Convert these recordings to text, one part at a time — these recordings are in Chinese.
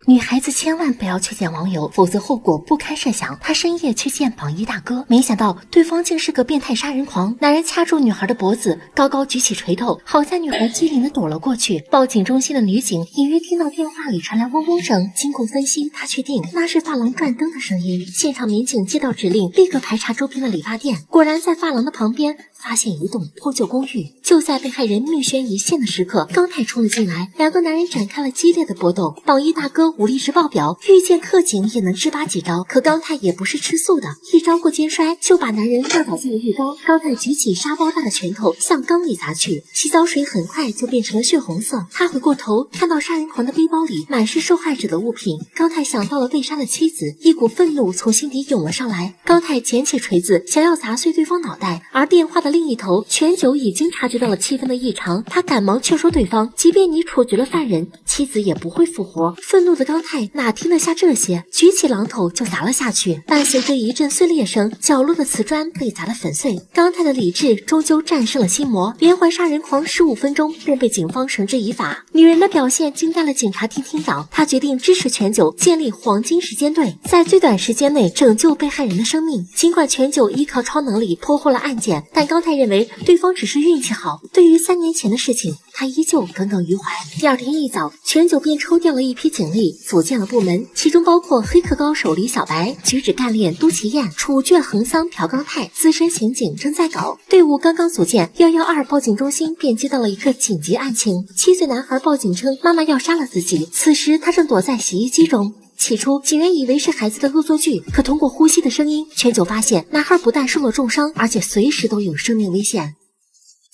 女孩子千万不要去见网友，否则后果不堪设想。她深夜去见榜一大哥，没想到对方竟是个变态杀人狂。男人掐住女孩的脖子，高高举起锤头，好在女孩机灵地躲了过去。报警中心的女警隐约听到电话里传来嗡嗡声，经过分析，她确定那是发廊转灯的声音。现场民警接到指令，立刻排查周边的理发店，果然在发廊的旁边发现一栋破旧公寓。就在被害人命悬一线的时刻，刚泰冲了进来，两个男人展开了激烈的搏斗。榜一大哥武力值爆表，遇见特警也能支把几招，可刚泰也不是吃素的，一招过肩摔就把男人撂倒在了浴缸。刚泰举起沙包大的拳头向缸里砸去，洗澡水很快就变成了血红色。他回过头看到杀人狂的背包里满是受害者的物品，刚泰想到了被杀的妻子，一股愤怒从心底涌了上来。刚泰捡起锤子想要砸碎对方脑袋，而电话的另一头全九已经察觉到了气氛的异常，他赶忙劝说对方，即便你处决了犯人，妻子也不会复活。愤怒的刚泰哪听得下这些，举起榔头就砸了下去，伴随着一阵碎裂声，角落的瓷砖被砸得粉碎。刚泰的理智终究战胜了心魔，连环杀人狂15分钟便被警方绳之以法。女人的表现惊呆了警察厅厅长，他决定支持全九建立黄金时间队，在最短时间内拯救被害人的生命。尽管全九依靠超能力破获了案件，但刚泰认为对方只是运气好，对于3年前的事情他依旧耿耿于怀。第二天一早，全九便抽调了一批警力组建了部门，其中包括黑客高手李小白、举止干练都奇燕、处决横桑朴刚泰、资深刑警正在搞。队伍刚刚组建，112报警中心便接到了一个紧急案情，7岁男孩报警称妈妈要杀了自己，此时他正躲在洗衣机中。起初警员以为是孩子的恶作剧，可通过呼吸的声音，全九发现男孩不但受了重伤，而且随时都有生命危险。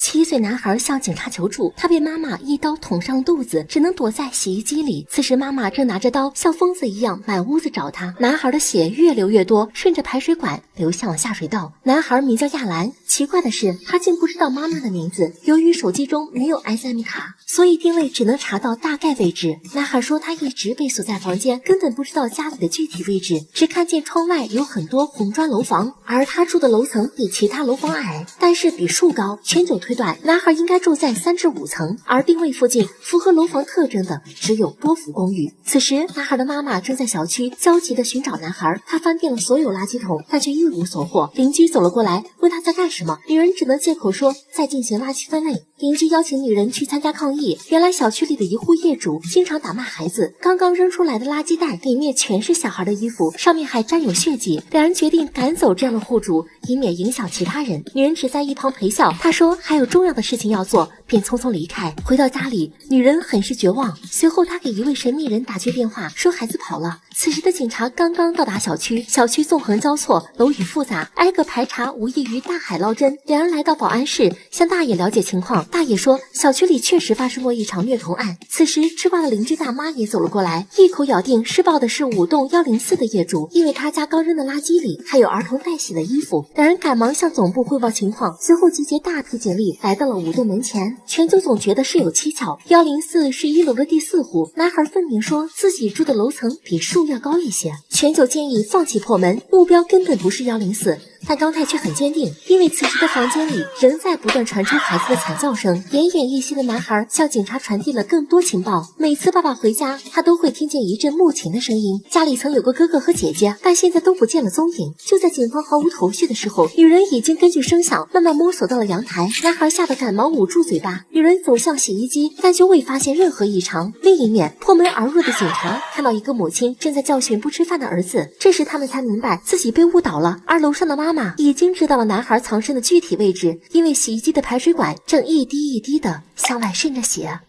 7岁男孩向警察求助，他被妈妈一刀捅伤了肚子，只能躲在洗衣机里。此时妈妈正拿着刀像疯子一样满屋子找他。男孩的血越流越多，顺着排水管流向了下水道。男孩名叫亚兰，奇怪的是他竟不知道妈妈的名字。由于手机中没有 SM 卡，所以定位只能查到大概位置。男孩说他一直被锁在房间，根本不知道家里的具体位置，只看见窗外有很多红砖楼房，而他住的楼层比其他楼房矮，但是比树高。全九推断男孩应该住在3至5层，而定位附近符合楼房特征的只有多福公寓。此时男孩的妈妈正在小区焦急地寻找男孩，他翻遍了所有垃圾桶，但却一无所获。邻居走了过来问他在干什么，女人只能借口说在进行垃圾分类。邻居邀请女人去参加抗议，原来小区里的一户业主经常打骂孩子，刚刚扔出来的垃圾袋里面全是小孩的衣服，上面还沾有血迹。两人决定赶走这样的户主，以免影响其他人。女人只在一旁陪笑，她说还有重要的事情要做，便匆匆离开。回到家里，女人很是绝望，随后她给一位神秘人打去电话，说孩子跑了。此时的警察刚刚到达小区，小区纵横交错，楼宇复杂，挨个排查无异于大海捞针。两人来到保安室，向大爷了解情况。大爷说小区里确实发生过一场虐童案。此时吃罢的邻居大妈也走了过来，一口咬定施暴的是5栋104的业主，因为他家刚扔的垃圾里还有儿童待洗的衣服。两人赶忙向总部汇报情况，随后集结大批警力来到了5栋门前。全九总觉得事有蹊跷，104是1楼的第4户，男孩分明说自己住的楼层比树要高一些。全九建议放弃破门，目标根本不是104，但刚泰却很坚定，因为此时的房间里仍在不断传出孩子的惨叫声。奄奄一息的男孩向警察传递了更多情报，每次爸爸回家，他都会听见一阵木琴的声音。家里曾有个哥哥和姐姐，但现在都不见了踪影。就在警方毫无头绪的时候，女人已经根据声响慢慢摸索到了阳台。男孩吓得赶忙捂住嘴巴。女人走向洗衣机，但却未发现任何异常。另一面，破门而入的警察看到一个母亲正在教训不吃饭的儿子，这时他们才明白自己被误导了。而楼上的妈妈已经知道了男孩藏身的具体位置，因为洗衣机的排水管正一滴一滴的向外渗着血。